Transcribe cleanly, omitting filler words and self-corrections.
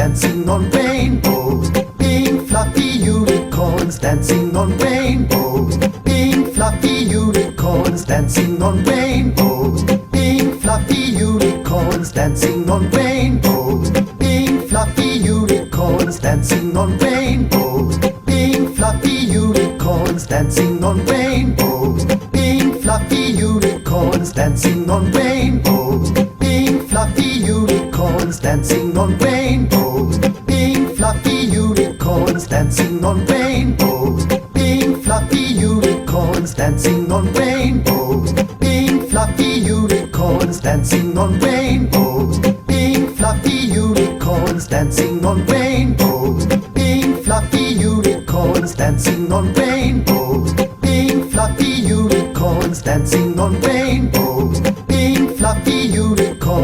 dancing on rainbows. Pink fluffy unicorns dancing on rainbows. Pink fluffy unicorns dancing on rainbows. Pink fluffy unicorns dancing on rainbows. Pink fluffy unicorns dancing on rainbows. Pink fluffy unicorns dancing on rainbows. Pink fluffy unicorns dancing on rainbows. Pink fluffy unicorns dancing on rainbows. Pink fluffy unicorns dancing on rainbows. Pink fluffy unicorns dancing on rainbows. Pink fluffy unicorns dancing on rainbows. Pink fluffy unicorns dancing on rainbows. Pink fluffy unicorns dancing on rainbows.